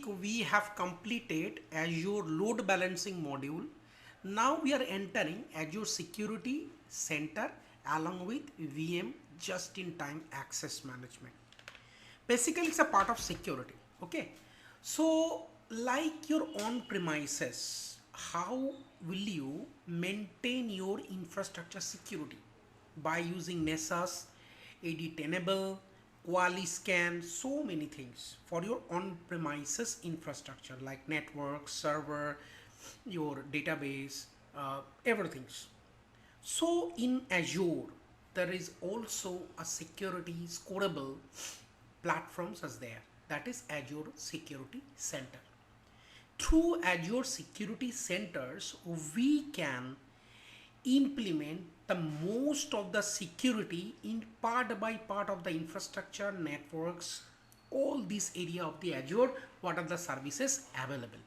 we have completed Azure load balancing module. Now we are entering Azure Security Center along with VM just-in-time access management. Basically, it's a part of security. Okay. So, like your on premises, how will you maintain your infrastructure security? By using Nessus, Edit Enable, Quali Scan, so many things for your on premises infrastructure like network, server, your database, everything. So in Azure, there is also a security scorable platforms as there, that is Azure Security Center. Through Azure Security Centers, we can implement the most of the security in part by part of the infrastructure, networks, all this area of the Azure, what are the services available.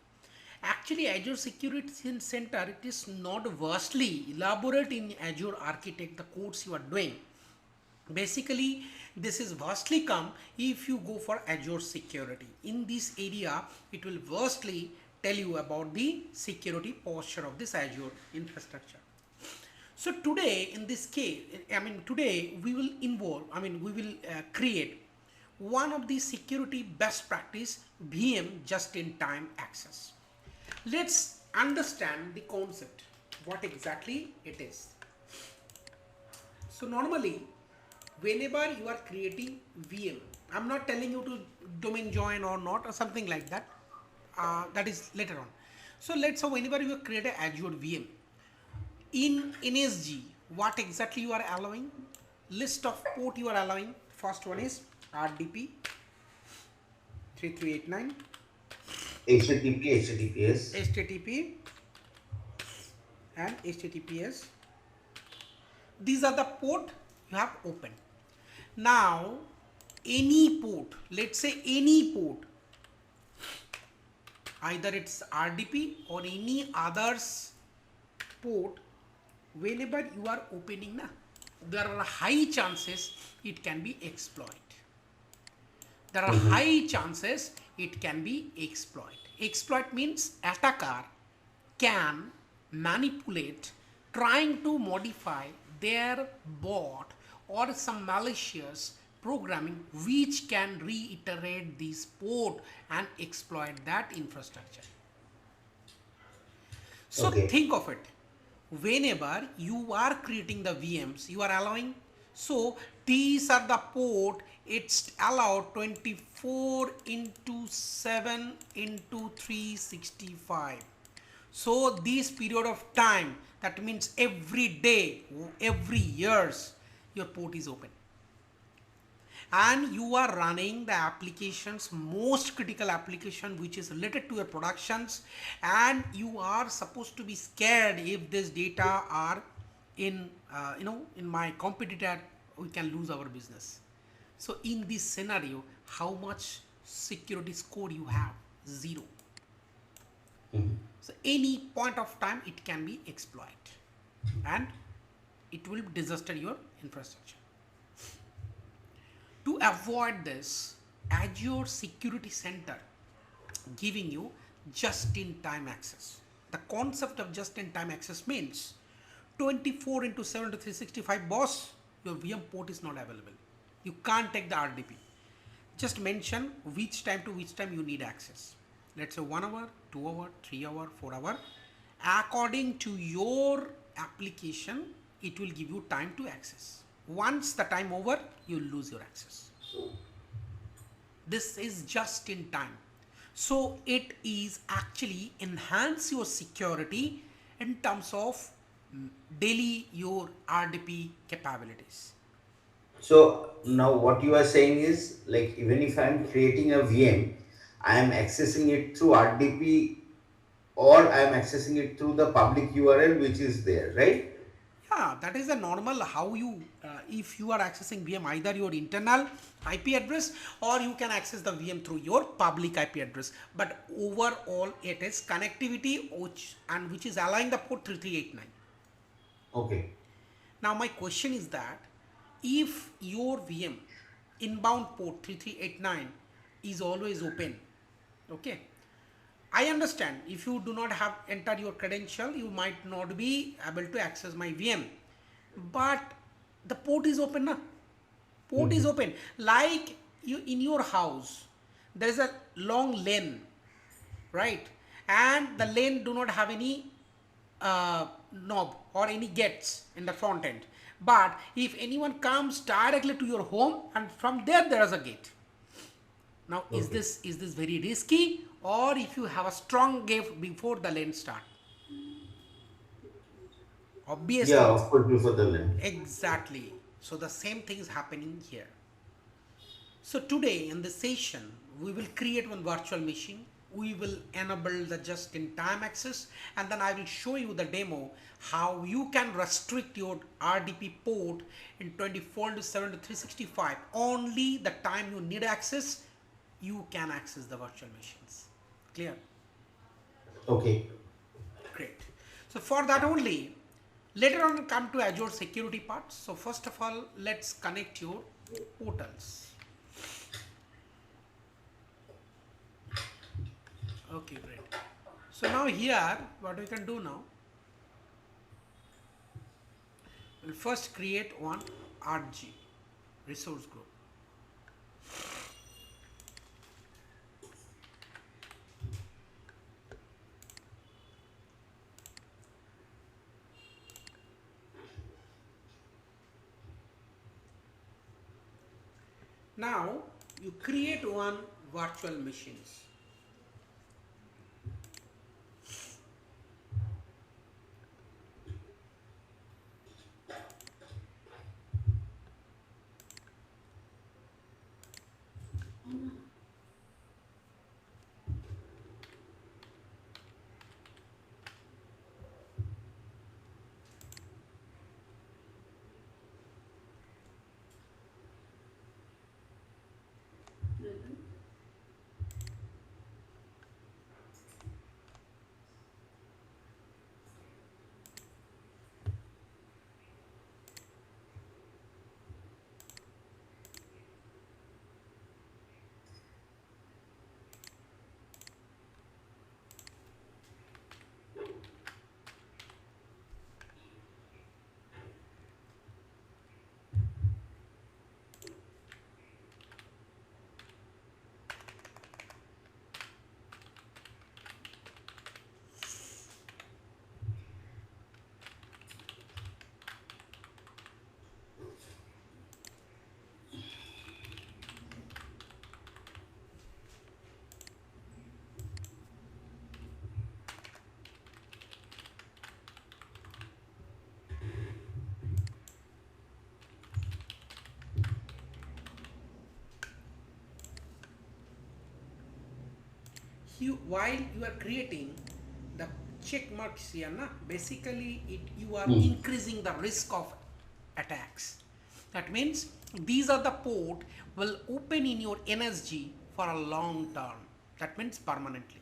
Actually, Azure Security Center, it is not vastly elaborate in Azure architect, the codes you are doing. Basically, this is vastly come if you go for Azure security. In this area, it will vastly tell you about the security posture of this Azure infrastructure. So today, in this case, today we will create one of the security best practice VM just-in-time access. Let's understand the concept, what exactly it is. So normally, whenever you are creating VM, I'm not telling you to domain join or not or something like that. That is later on. So let's say whenever you create an Azure VM, in NSG, what exactly you are allowing? List of port you are allowing. First one is RDP 3389. HTTP and HTTPS. These are the port you have opened. Now, any port, let's say any port, either it's RDP or any others port, whenever you are opening, there are high chances it can be exploited. There are high chances it can be exploited. Exploit means attacker can manipulate, trying to modify their bot or some malicious programming which can reiterate this port and exploit that infrastructure. So think of it. Whenever you are creating the VMs, you are allowing, so these are the port, it's allowed 24 into 7 into 365. So this period of time, that means every day, every years, your port is open. And you are running the applications, most critical application which is related to your productions, and you are supposed to be scared if this data are in in my competitor, we can lose our business. So in this scenario, how much security score you have? 0. So any point of time it can be exploited and it will disaster your infrastructure. To avoid this, Azure Security Center giving you just-in-time access. The concept of just-in-time access means 24 into 7 to 365 boss, your VM port is not available. You can't take the RDP. Just mention which time to which time you need access. Let's say 1 hour, 2 hour, 3 hour, 4 hour. According to your application, it will give you time to access. Once the time over, you lose your access. This is just in time. So it is actually enhance your security in terms of daily your RDP capabilities. So now what you are saying is, like, even if I am creating a VM, I am accessing it through RDP or I am accessing it through the public URL which is there, right? Yeah, that is a normal how you, if you are accessing VM, either your internal IP address or you can access the VM through your public IP address. But overall, it is connectivity which is allowing the port 3389. Okay. Now my question is that if your VM inbound port 3389 is always open, Okay, I understand if you do not have entered your credential, you might not be able to access my VM. But the port is open now. Port is open. Like you in your house, there is a long lane, right? And the lane do not have any knob or any gates in the front end. But if anyone comes directly to your home and from there is a gate. Now, Okay. is this very risky, or if you have a strong gate before the lane start? Yeah, Obviously, of course, before the land. exactly. So the same thing is happening here. So today in this session, we will create one virtual machine. We will enable the just-in-time access, and then I will show you the demo how you can restrict your RDP port in 24/7 to 365. Only the time you need access, you can access the virtual machines. Clear? Okay. Great. So for that only, later on come to Azure security part. So first of all, let's connect your portals. Okay, great. So now here, what we can do now, we'll first create one RG, resource group. Now you create one virtual machines. While you are creating the check marks here, na, basically you are Hmm. increasing the risk of attacks. That means these are the port will open in your NSG for a long term. That means permanently.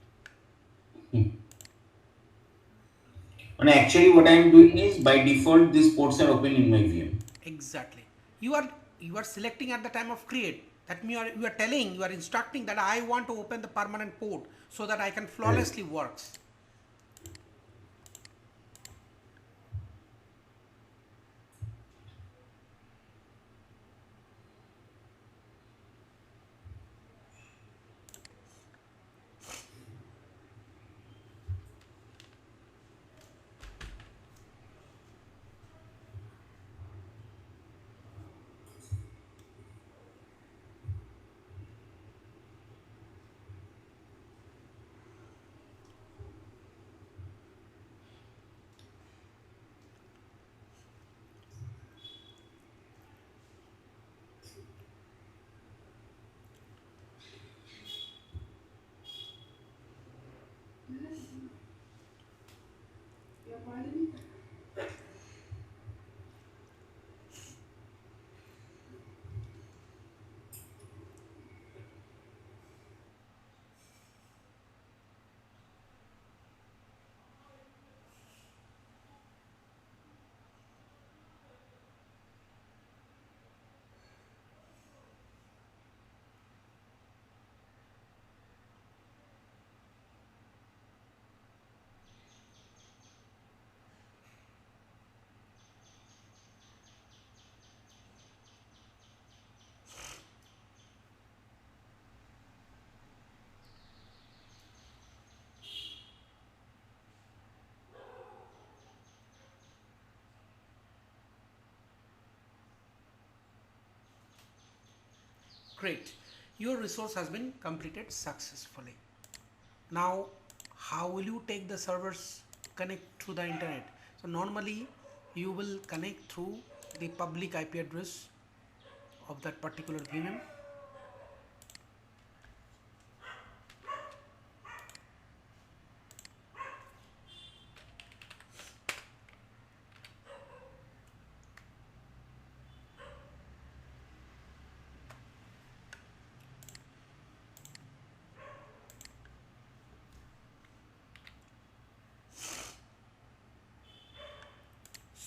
And actually, what I am doing is by default, these ports are open in my VM. Exactly. You are selecting at the time of create. That means you are telling, you are instructing that I want to open the permanent port so that I can Right. flawlessly works. Great. Your resource has been completed successfully. Now, how will you take the servers connect to the internet? So normally you will connect through the public IP address of that particular VM.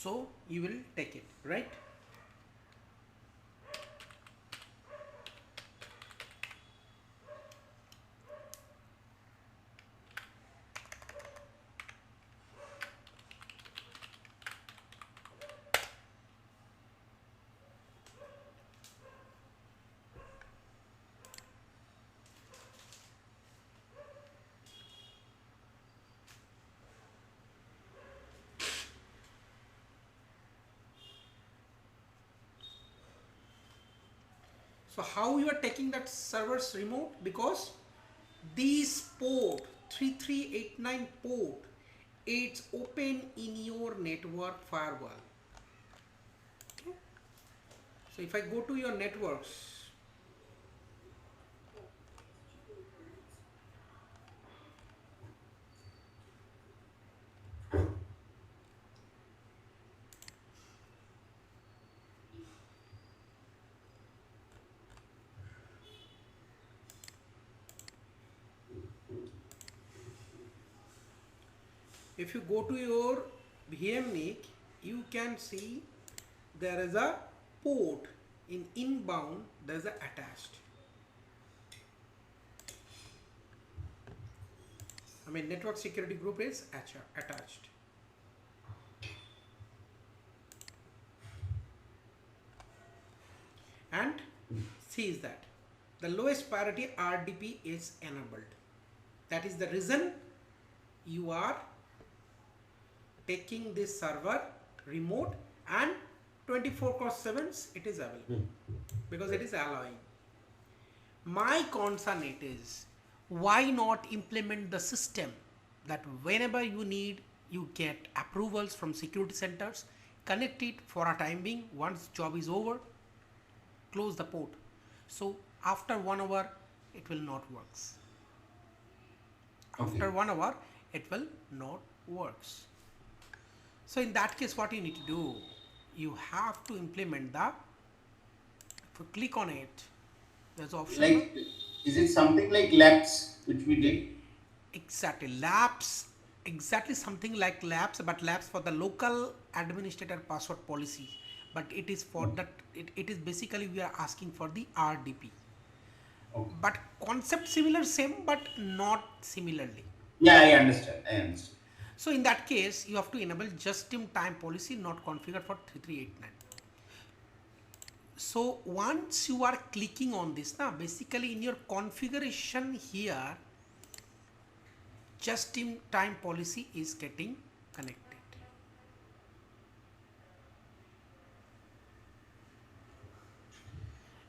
So you will take it, right? So how you are taking that servers remote? Because this port 3389 port, it's open in your network firewall. Okay. So if I go to your networks, if you go to your VM NIC, you can see there is a port in inbound, there is a attached. I mean network security group is attached. And see is that the lowest priority RDP is enabled. That is the reason you are taking this server remote and 24/7 it is available because it is allowing. My concern it is, why not implement the system that whenever you need, you get approvals from security centers, connect it for a time being, once job is over, close the port. So after 1 hour it will not works. After 1 hour it will not works. So in that case what you need to do, you have to implement the, if you click on it, there's option Like, is it something like labs which we did? exactly labs, exactly something like labs, but labs for the local administrator password policy, but it is for that, it is basically we are asking for the RDP, Okay. but concept similar, same but not similarly. Yeah, I understand. I understand. So in that case you have to enable just-in-time policy not configured for 3389. So once you are clicking on this now, basically in your configuration here, just-in-time policy is getting connected.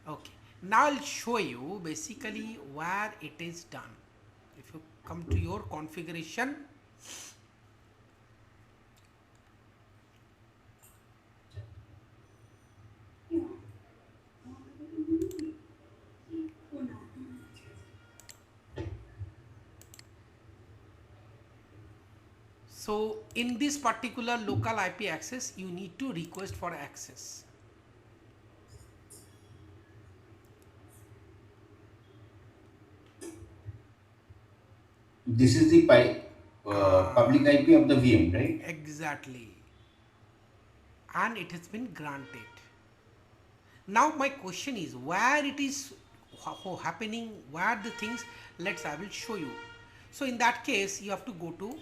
Okay, now I'll show you basically where it is done. If you come to your configuration, so in this particular local IP access, you need to request for access. This is the public IP of the VM, right? Exactly. And it has been granted. Now my question is, where it is happening, where the things, I will show you. So in that case you have to go to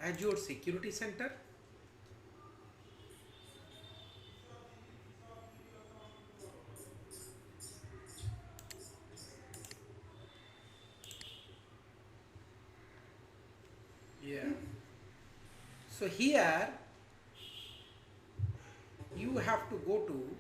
Azure Security Center. So here you have to go to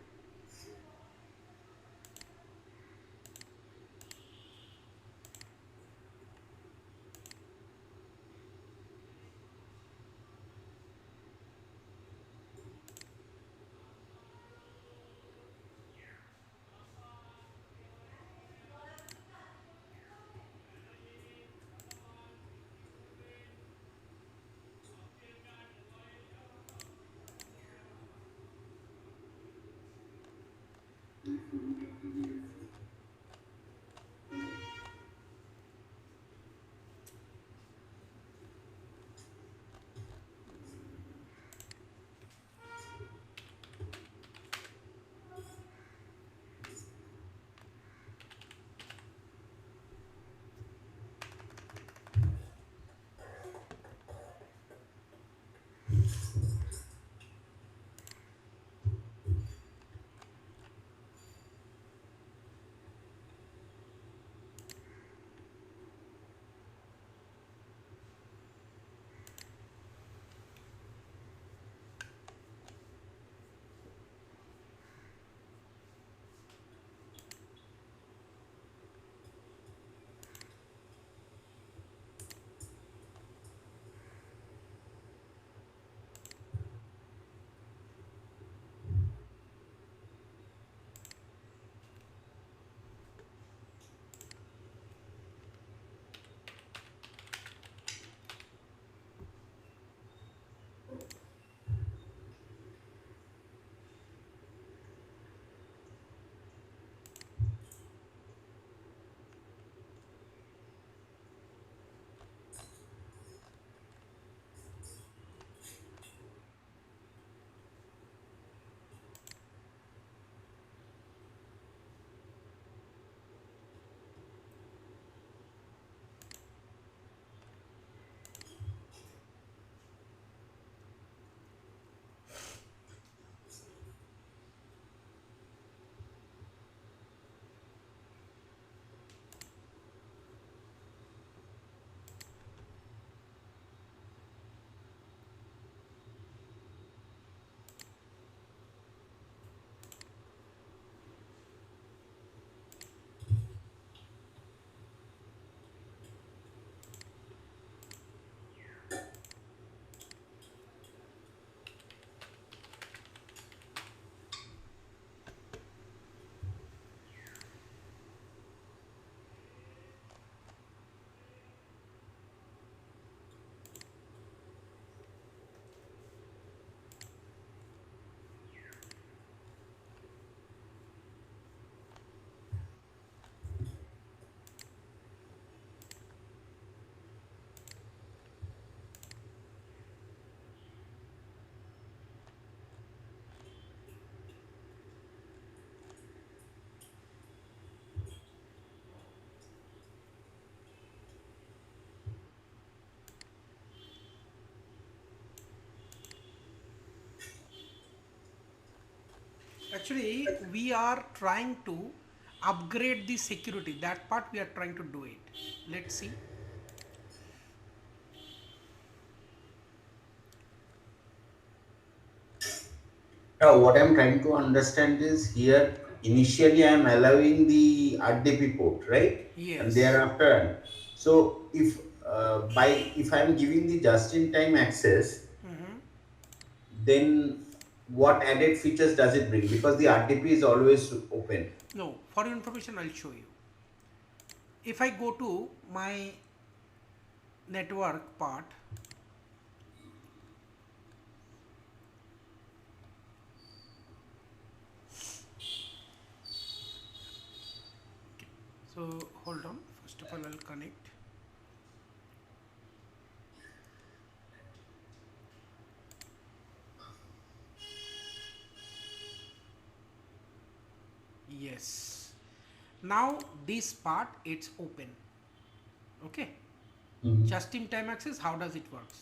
actually we are trying to upgrade the security. That part we are trying to do it. Let's see. Now, what I'm trying to understand is here initially I'm allowing the RDP port, right? And Yes. thereafter, so if I'm giving the just-in-time access, then what added features does it bring? Because the RDP is always open. No, for your information I'll show you. If I go to my network part, so hold on, first of all I'll connect. Yes, now this part it's open. Okay, Mhm. just in time access, how does it works?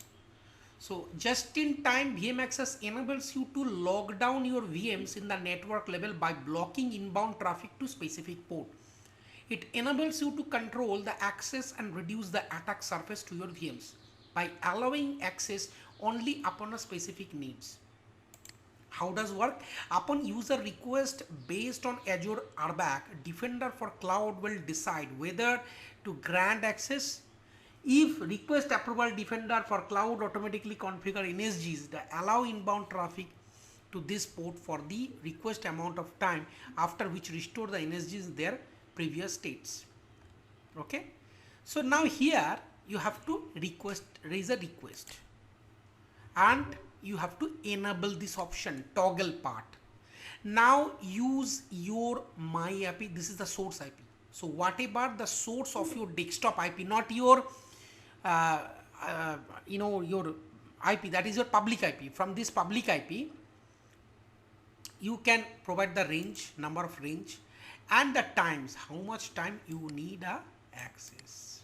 So just in time VM access enables you to log down your VMs in the network level by blocking inbound traffic to specific port. It enables you to control the access and reduce the attack surface to your VMs by allowing access only upon a specific needs. How does work? Upon user request based on Azure RBAC, Defender for Cloud will decide whether to grant access. If request approval, Defender for Cloud automatically configure NSGs that allow inbound traffic to this port for the request amount of time, after which restore the NSGs in their previous states. Okay. So now here you have to raise a request, and you have to enable this option toggle part. Now use your my IP. This is the source IP. So whatever the source of your desktop IP, not your your IP, that is your public IP. From this public IP you can provide the range, number of range, and the times, how much time you need a access.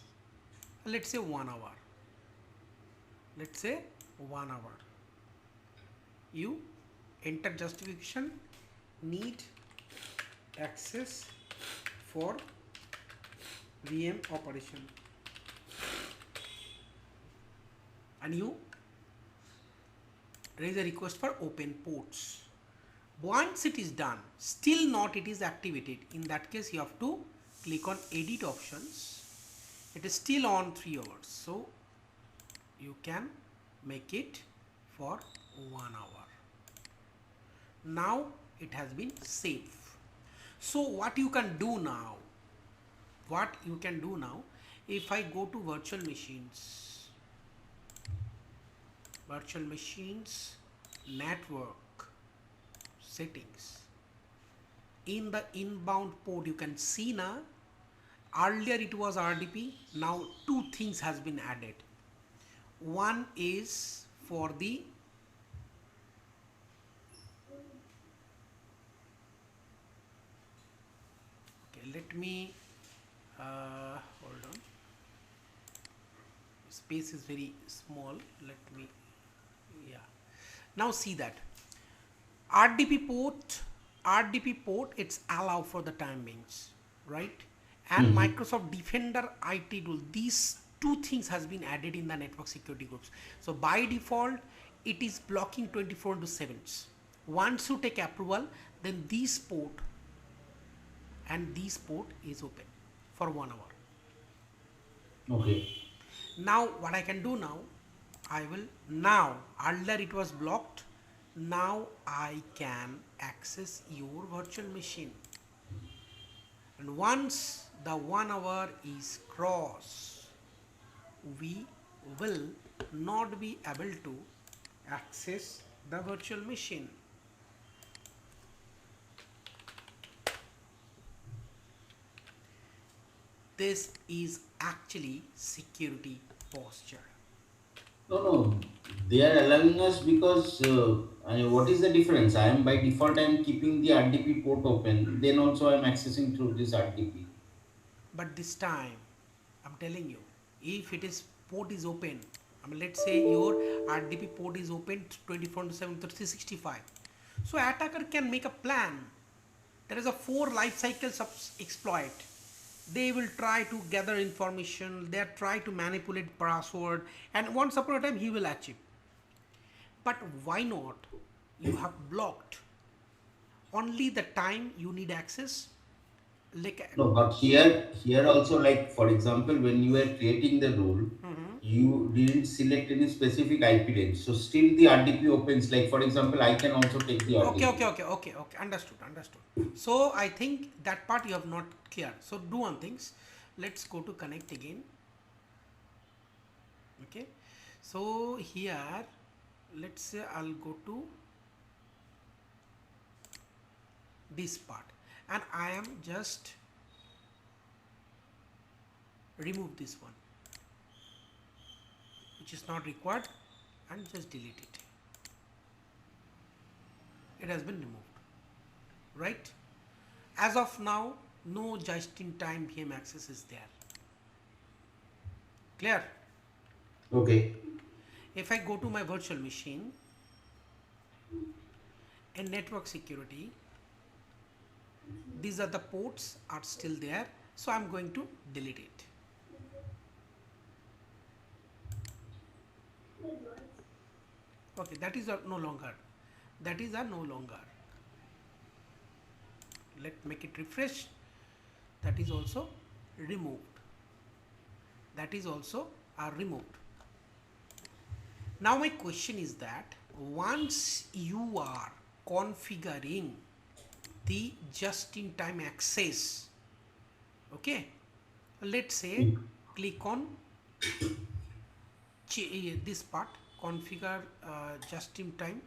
Let's say 1 hour. Let's say 1 hour. You enter justification, need access for VM operation, and you raise a request for open ports. Once it is done, still not it is activated, in that case you have to click on edit options. It is still on 3 hours, so you can make it for 1 hour. Now it has been saved. So what you can do now, if I go to virtual machines, network settings, in the inbound port you can see now, earlier it was RDP, now two things has been added. One is for the let me hold on, space is very small, let me, yeah, now see that RDP port it's allow for the timings, right? And Microsoft Defender IT tool, these two things has been added in the network security groups. So by default it is blocking 24/7. Once you take approval, then this port and this port is open for 1 hour. Okay. Now what I can do now, I will now, earlier it was blocked, now I can access your virtual machine, and once the 1 hour is crossed, we will not be able to access the virtual machine. This is actually security posture. No, they are allowing us because what is the difference? I am by default I am keeping the RDP port open. Then also I am accessing through this RDP. But this time, I'm telling you, if it is port is open, I mean, let's say your RDP port is open 24/7, 365. So attacker can make a plan. There is a 4 life cycles of exploit. They will try to gather information, they try to manipulate password, and once upon a time he will achieve. But why not? You have blocked only the time you need access. Like No, but here also, like for example, when you were creating the rule, you didn't select any specific IP range. So still the RDP opens. Like for example, I can also take the RDP. okay, understood. So I think that part you have not clear. So do one things. Let's go to connect again. Okay. So here, let's say I'll go to this part, and I am just remove this one, which is not required, and just delete it. It has been removed, right? As of now, no just-in-time VM access is there. Clear? Okay. If I go to my virtual machine and network security, these are the ports are still there, so I'm going to delete it. Okay, that is no longer. That is a no longer. Let make it refresh. That is also removed. That is also removed. Now my question is that once you are configuring the just-in-time access, okay, let's say click on this part, configure just-in-time,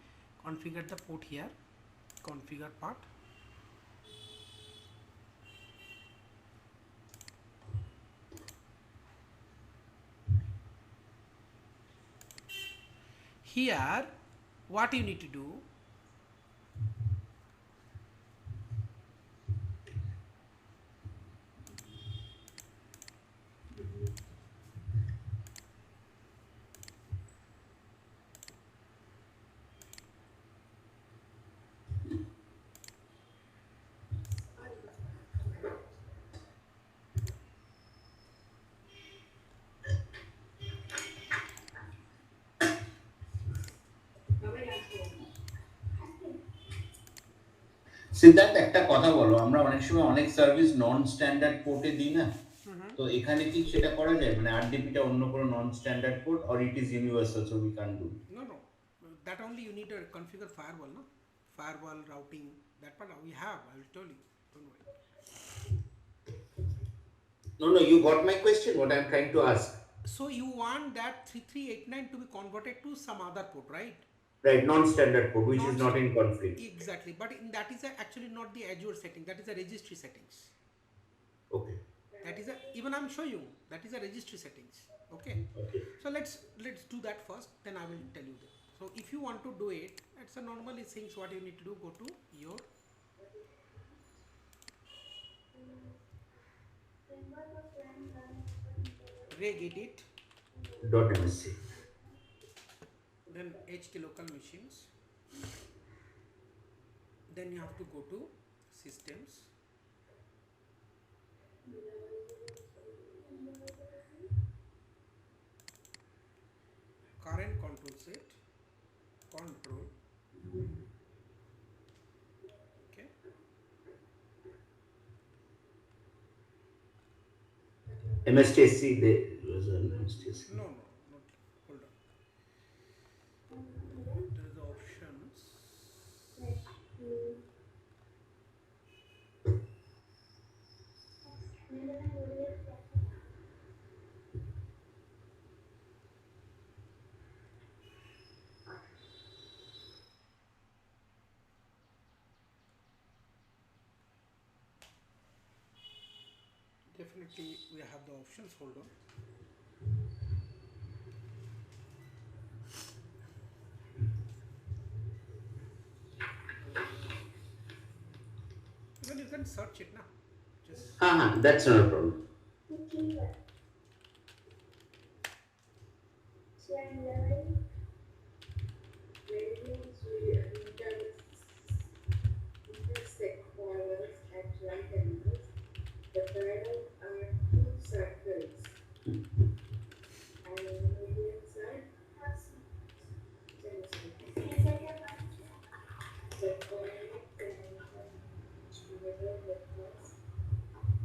configure the port here, configure part. Here, what you need to do, Siddharth একটা কথা বলো, আমরা অনেক সময় অনেক service নন standard পোর্টে দিই না, তো এখানে কি সেটা করা যায়, মানে আরডিপিটা অন্য কোনো নন standard port or it is universal so we can do? no, no, that only you need to configure firewall, no? Firewall routing, that part we have, I will tell you, don't worry. No, you got my question, what I am trying to ask. So you want that 3389 to be converted to some other port, right? Right, non-standard port which is not in conflict. Exactly, but that is actually not the Azure setting, that is a registry settings. Okay. That is even I'm showing you, that is a registry settings. Okay. So let's do that first, then I will tell you that. So if you want to do it, it's a normally things what you need to do, go to your regedit .msc. then HK local machines, then you have to go to systems, current control set, control, okay, MSTSC, there was an MSTSC. no, not, hold on, there is the options, definitely we have the options, hold on. Even you can search it now, just That's not a problem.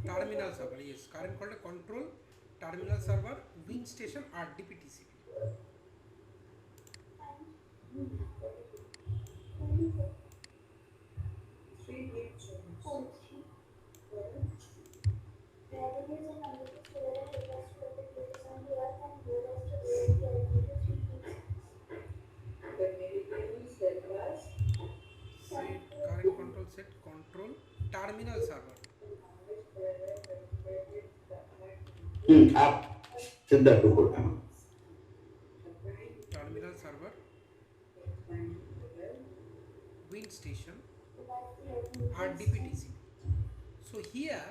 terminal server, yes, current called a control terminal server wing station RDP TCP. Set current control set control terminal server. Up. Siddharth to put. Terminal server wing station RDP TCP. So here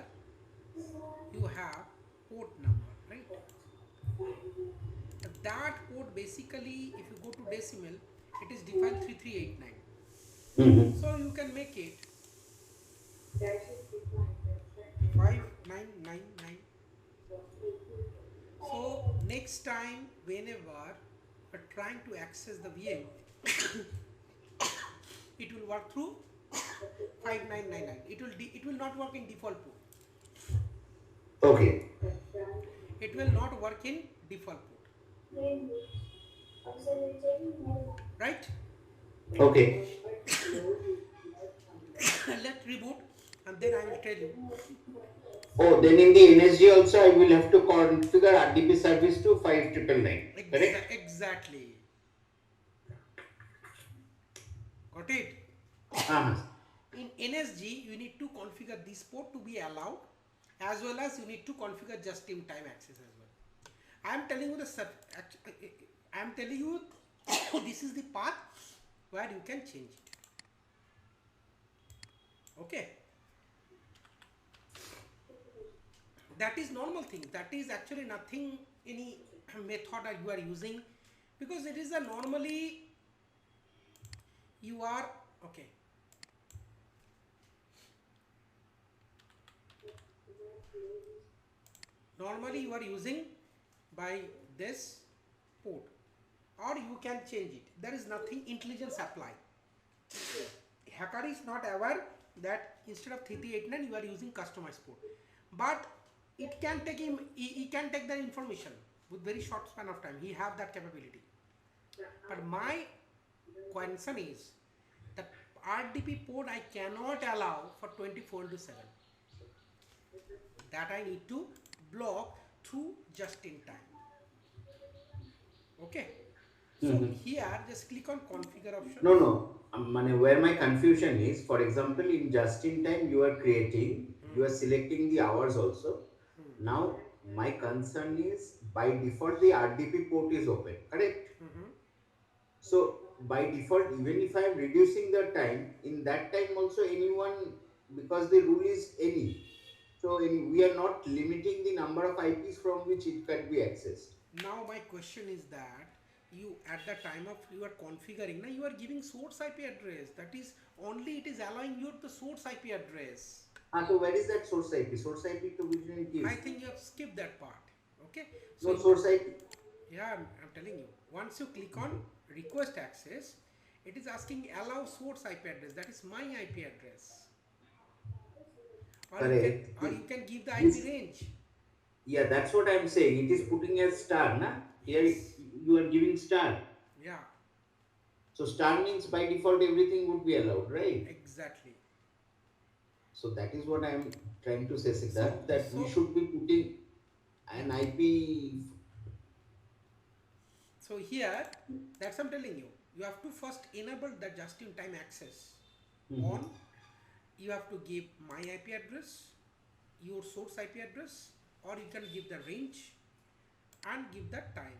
you have port number, right? That port basically, if you go to decimal, it is defined 3389. So you can make it 5999. So next time whenever you are trying to access the VM, it will work through 5999. It will not work in default port. Okay. It will not work in default port. Right? Okay. Let's reboot and then I will tell you. Oh, then in the NSG also I will have to configure RDP service to 5999. Correct? Exactly. Got it? Uh-huh. In NSG, you need to configure this port to be allowed, as well as you need to configure just-in-time access as well. I am telling you I am telling you this is the path where you can change it. Okay, that is normal thing. That is actually nothing any method that you are using, because it is a normally you are okay. Normally you are using by this port, or you can change it. There is nothing intelligence apply. Hacker is not aware that instead of 3389 you are using customized port, but it can take him, he can take that information with very short span of time. He have that capability. But my concern is that RDP port I cannot allow for 24/7. That I need to block through just in time. Okay, so Mhm. here just click on configure No, options. no. Where my confusion is, for example, in just in time you are creating, you are selecting the hours also. Now, my concern is by default the RDP port is open, correct? So, by default, even if I am reducing the time, in that time also anyone, because the rule is any. So, we are not limiting the number of IPs from which it can be accessed. Now my question is that you at the time of you are configuring, now you are giving source IP address, that is only it is allowing you the source IP address. So where is that source IP? Source IP to which it I gives? think you have skipped that part. Okay, so No source IP. yeah, I'm telling you, once you click on request access, it is asking allow source IP address, that is my IP address, Correct. or you can give the IP This, range. yeah, that's what I'm saying. It is putting as star, na? Here Yes, you are giving star. yeah, So star means by default everything would be allowed, right? exactly. So that is what I am trying to say, So Siddharth, that we so should be putting yeah. an IP. So here, that's I'm telling you. You have to first enable the just-in-time access. Mhm. On, you have to give my IP address, your source IP address, or you can give the range and give that time.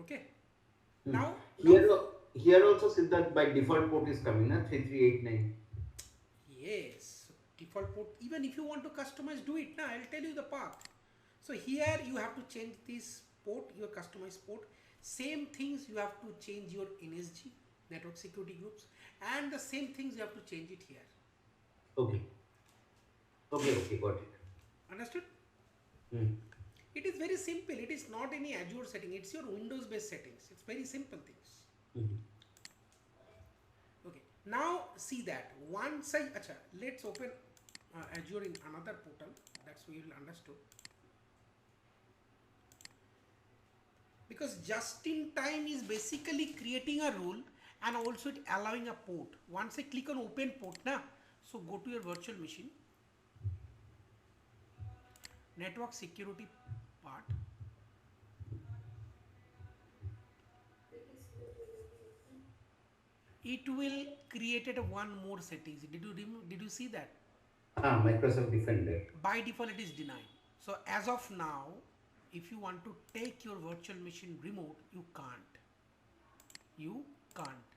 Okay. Hmm. Now, Here also Siddharth by default port is coming, na? 3389. yes, default port. Even if you want to customize, do it. Now I'll tell you the path. So here you have to change this port, your customized port. Same things you have to change your NSG, network security groups, and the same things you have to change it here. Okay. Okay, got it. Understood? Hmm. It is very simple. It is not any Azure setting. It's your Windows based settings. It's very simple things. Mhm. Okay. Now see that once let's open Azure in another portal. That's we will understood. Because just in time is basically creating a rule and also it allowing a port. Once I click on open port now, so go to your virtual machine, network security part. It will create one more settings. Did you see that? Microsoft Defender. By default it is denied. So as of now, if you want to take your virtual machine remote, you can't. You can't,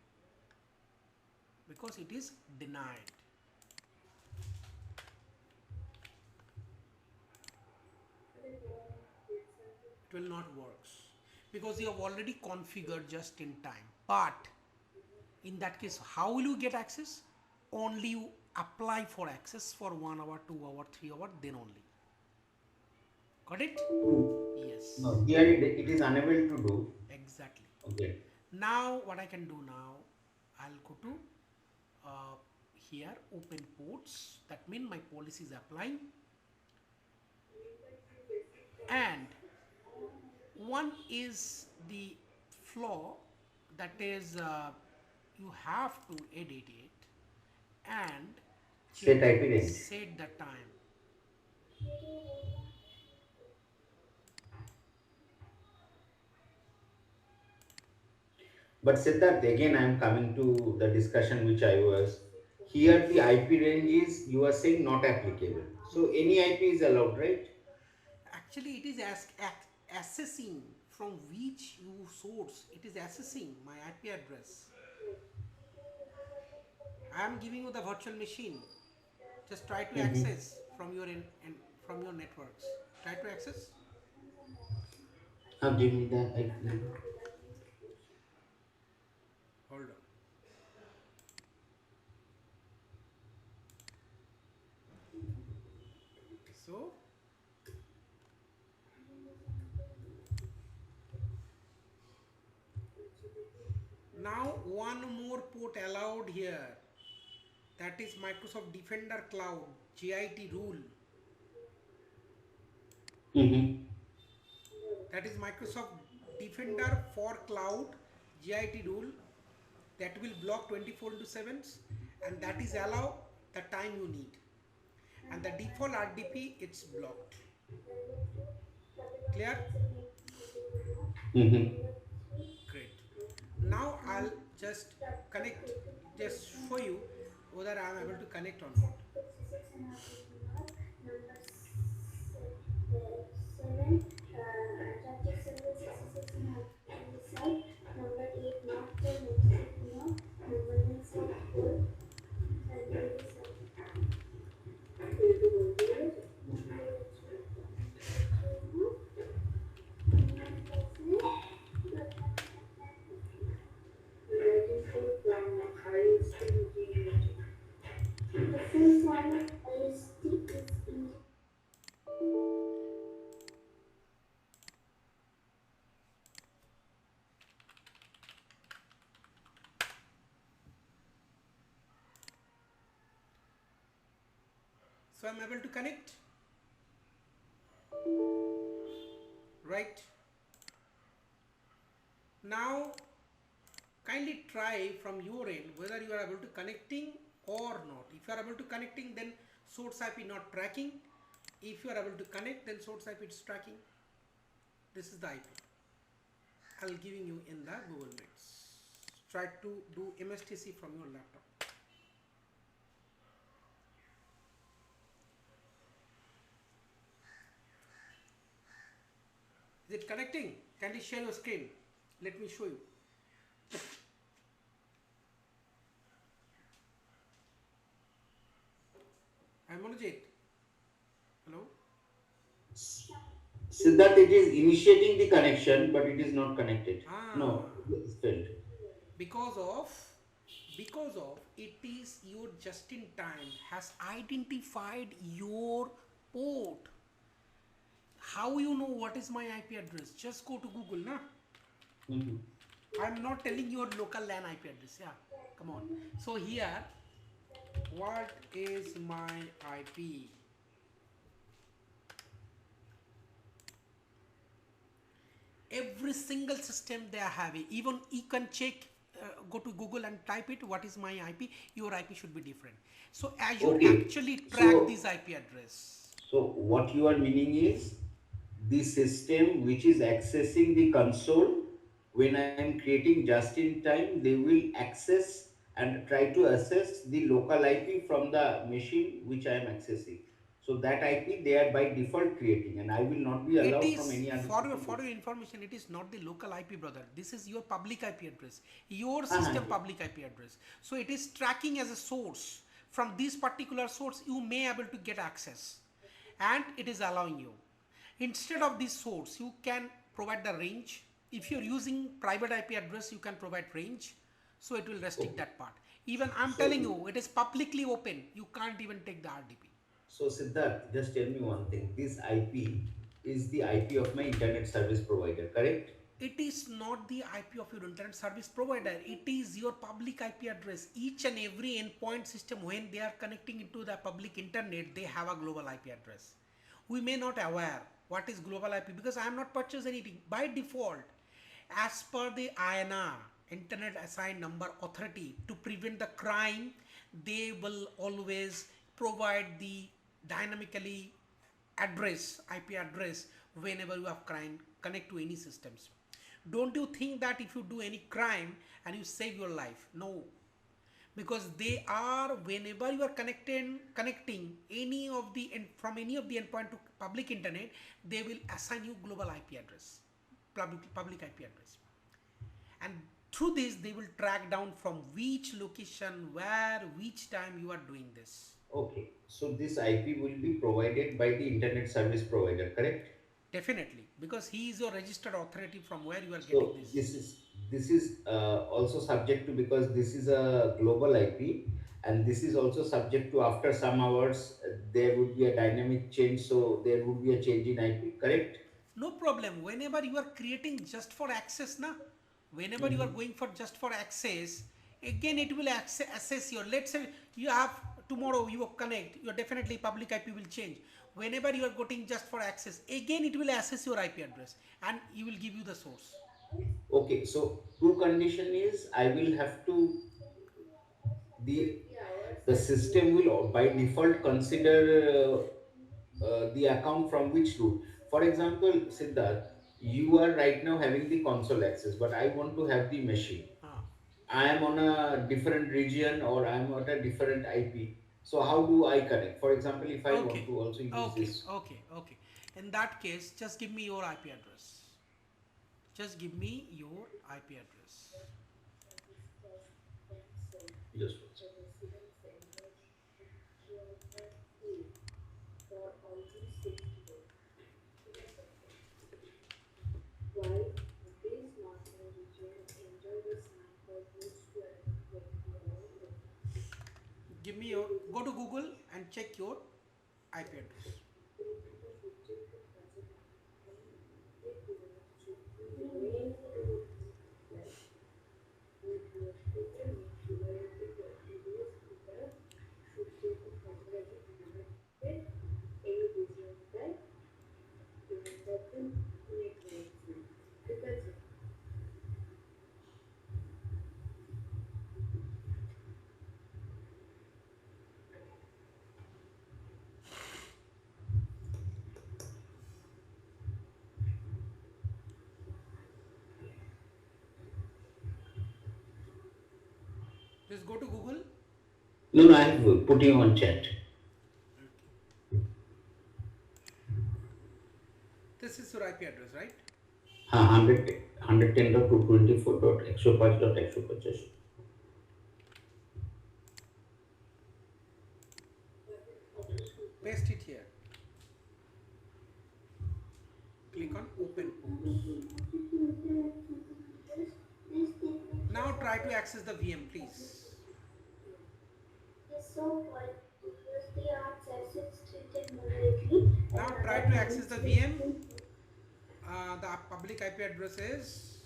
because it is denied. It will not works because you have already configured just in time. But in that case, how will you get access? Only you apply for access for 1 hour, 2 hour, 3 hour, then only. Got it? Hmm. Yes, No, here it is unable to do. exactly. Okay. Now what I can do now, I'll go to uh, here open ports, that means my policy is applying, and one is the flaw, that is you have to edit it and Set IP range. set the time. But Siddharth, again, I am coming to the discussion which I was. Here, the IP range is, you are saying, not applicable. So, any IP is allowed, right? Actually, it is assessing from which you source. It is assessing my IP address. I am giving you the virtual machine. Just try to Mm-hmm. access from your from your networks. Try to access. Give me the IP. Hold on. So now one more port allowed here. That is Microsoft Defender Cloud JIT rule. Mm-hmm. That is Microsoft Defender for Cloud JIT rule that will block 24 into 7, and that is allow the time you need. And the default RDP it's blocked. Clear? Mm-hmm. Great. Now I'll just connect, just show you whether I am able to connect or not. So I'm able to connect, right? Now kindly try from your end whether you are able to connecting or not. If you are able to connecting, then source IP not tracking. If you are able to connect, then source IP is tracking. This is the IP. I'll giving you in the Google Meets. Try to do MSTC from your laptop. Is it connecting? Can you share your screen? Let me show you. I'm Manojit. Hello? Siddharth, it is initiating the connection, but it is not connected. Ah, No, it's failed. because of it is your just in time has identified your port. How you know what is my IP address? Just go to Google, na? Mm-hmm. I'm not telling your local LAN IP address. Yeah, come on. So here, what is my IP? Every single system they are having. Even you can check, go to Google and type it. What is my IP? Your IP should be different. So Azure Okay. actually track So, this IP address. what you are meaning is the system which is accessing the console, when I am creating just in time, they will access and try to assess the local IP from the machine which I am accessing. So that IP they are by default creating, and I will not be It allowed from is any other for system. your information. It is not the local IP, brother. This is your public IP address. Your Uh-huh. system public IP address. So it is tracking as a source. From this particular source, you may able to get access, and it is allowing you. Instead of this source, you can provide the range. If you're using private IP address, you can provide range. So it will restrict Okay. that part. Even I'm So, telling you, it is publicly open. You can't even take the RDP. Siddharth, just tell me one thing. This IP is the IP of my internet service provider, correct? It is not the IP of your internet service provider. It is your public IP address. Each and every endpoint system, when they are connecting into the public internet, they have a global IP address. We may not aware what is global IP because I am not purchased anything. By default, as per the INR, Internet Assigned Number Authority, to prevent the crime, they will always provide the dynamically IP address whenever you have crime connect to any systems. Don't you think that if you do any crime and you save your life? No, because they are, whenever you are connecting any of the from any of the endpoint to public internet, they will assign you global IP address, public IP address, and through this they will track down from which location, where, which time you are doing this. Okay, so this IP will be provided by the internet service provider, correct? Definitely, because he is your registered authority from where you are getting So this. this is also subject to, because this is a global IP, and this is also subject to, after some hours there would be a dynamic change, so there would be a change in IP, correct? No problem. Whenever you are creating just for access, na, whenever you are Mhm. going for just for access, again it will assess your. Let's say you have tomorrow you connect, your definitely public IP will change. Whenever you are getting just for access, again it will assess your IP address and you will give you the source. Okay, so two condition is, I will have to, the the system will by default consider the account from which root. For example, Siddharth, you are right now having the console access, but I want to have the machine. Ah, I am on a different region, or I am at a different IP. So how do I connect? For example, if I want okay, to also use okay, this, okay, okay. In that case, just give me your IP address. Just give me your IP address. just one second. Give me your, go to Google and check your IP address. Just go to Google. No, no, I am putting on chat. This is your IP address, right? 110.224.125.150. Paste it here. Click on open ports. Now try to access the VM, please. Now try to access the VM. The public IP address is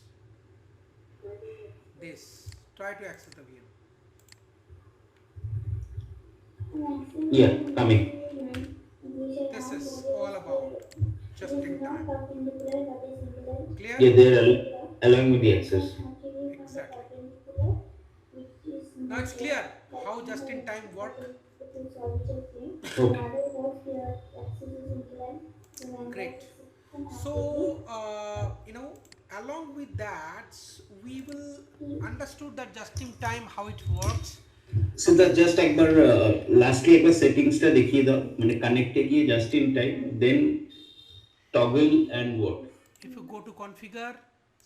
this. Try to access the VM. Yeah, coming. This is all about just in time. Clear? Yeah, they're allowing me the access. Exactly. Now it's clear how just in time work. Okay. Great. So, along with that, we will understood that just in time how it works. Siddharth, Okay. Just একবার lastly একবার সেটিংসটা দেখিয়ে দাও, মানে কানেক্টে গিয়ে just in time, then toggle and work. If you go to configure,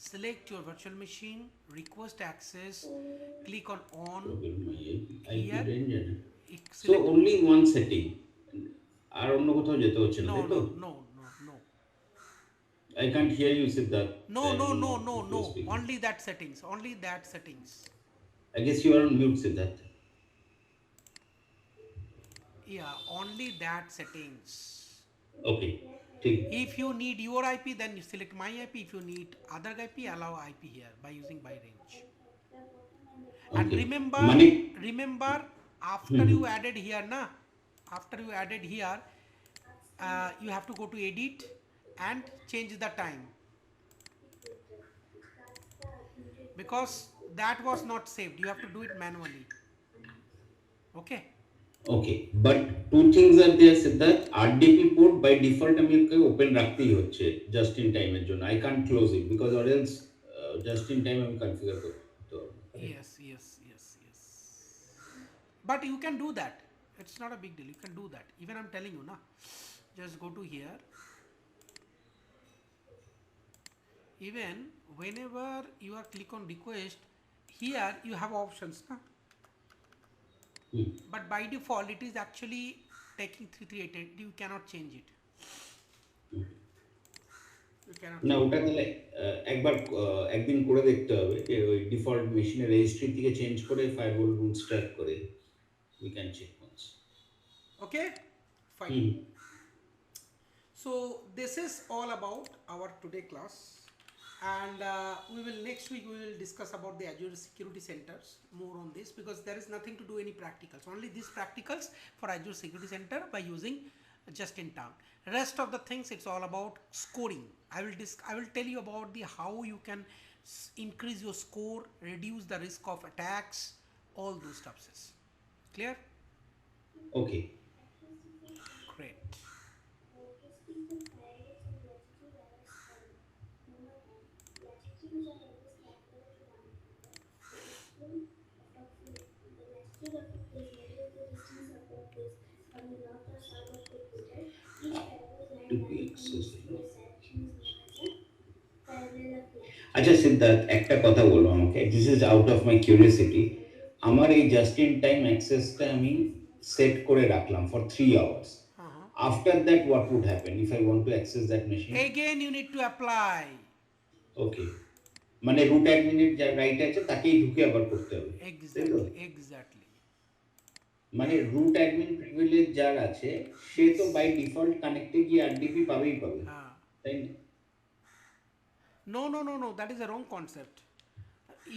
select your virtual machine, request access, click on toggle my IP here, range. So select. Only one setting, আর অন্য কোথাও যেতে হচ্ছে না, No, তাই তো? no, no, no, no. I can't hear you Siddharth, No, I no, don't know no, no, if you are no. speaking. Only that settings. Only that settings. I guess you are on mute, Siddharth. Yeah, only that settings. Okay. ठीक. If you need your IP, then you select my IP. If you need other IP, allow IP here by using by range. And Okay. remember, Money. remember after you Hmm. added here, na, after you added here, you have to go to edit and change the time because that was not saved. You have to do it manually. Okay. Okay but two things are there Siddharth RDP port by default আমি okay open রাখতেই হচ্ছে just in টাইমের জন্য I can't close it because or else just in time আমি configure করতে পারবো correct Yes, yes, yes, yes. But you can do that. It's not a big deal. You can do that. Even I'm telling you, na. Just go to here. Even whenever you are click on request, here you have options, na. But by default, it is actually taking 3388. You cannot change it. You cannot না change ওটা it. তাহলে একবার একদিন করে দেখতে হবে যে ওই ডিফল্ট মেশিনের রেজিস্ট্রি থেকে চেঞ্জ করে ফায়ারওয়াল রুলস ট্র্যাক করে we can check once Okay? Fine. Hmm So this is all about our today class, and we will next week we will discuss about the Azure Security Centers more on this because there is nothing to do any practicals. Only these practicals for Azure Security Center by using just-in-time. Rest of the things it's all about scoring. I will tell you about the how you can increase your score, reduce the risk of attacks, all those stuffs. Clear? Okay Great. টুপি access আচ্ছা সিদ্ধার্থ একটা কথা বলো আমাকে this is out of my curiosity আমার এই just in time অ্যাক্সেসটা আমি set করে রাখলাম for 3 hours after that what would happen if I want to access that machine Again, you need to apply. Okay মানে রুট অ্যাডমিনের যা right আছে তাকেই ঢুকে আবার করতে হবে তাই তো Exactly, exactly. মানে রুট অ্যাডমিন প্রিভিলেজ যার আছে সে তো বাই ডিফল্ট কানেক্টে গিয়ে আরডিপি পাবেই পাবে Ah. তাই না No, no, no, no. That is a wrong concept.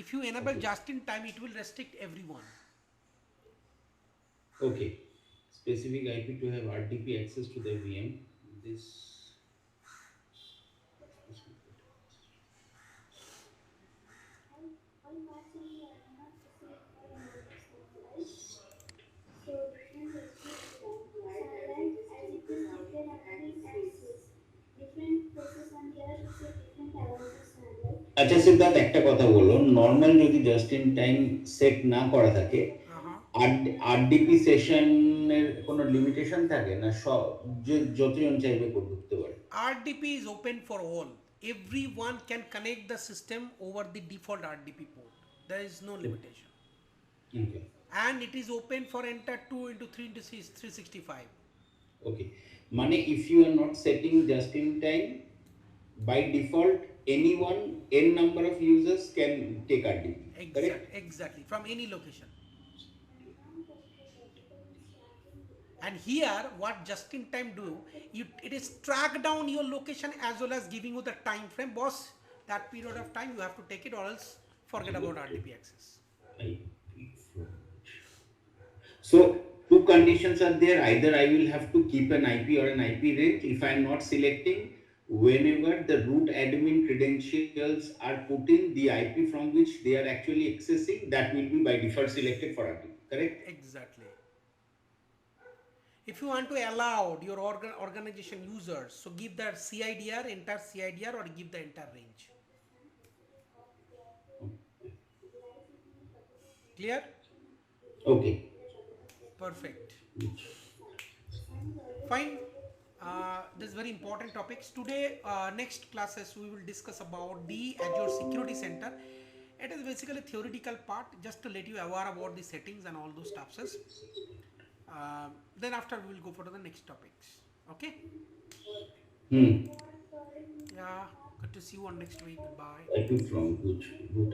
If you enable okay just in time, it will restrict everyone. Okay specific IP to have RDP access to the VM. This আচ্ছা সিদ্ধার্থ একটা কথা বলো normal যদি just in time set না করা থাকে Uh-huh. RDP সেশনের কোনো লিমিটেশন থাকে না সব যে যতজন চাইবে ঢুকতে পারে RDP is open for all. Everyone can connect the system over the default RDP port. There is no limitation. Okay And it is open for enter 2 into 3 into 6, 365. Okay মানে if you are not setting just in time by default anyone n number of users can take RDP correct Exactly. From any location. And here, what just in time do, it is track down your location as well as giving you the time frame. Boss, that period of time you have to take it or else forget about RDP access. IP float. So two conditions are there either I will have to keep an IP or an IP range if I am not selecting whenever the root admin credentials are put in the IP from which they are actually accessing that will be by default selected for RDP correct Exactly. If you want to allow your organization users, so give the CIDR, enter CIDR or give the enter range. Clear? okay Perfect. Fine. This is very important topics. Today, next classes we will discuss about the Azure Security Center. It is basically theoretical part just to let you aware about the settings and all those stuffs. Then after we will go for the next topics. Okay? hmm Yeah. Good to see you on next week. Goodbye. IP from which root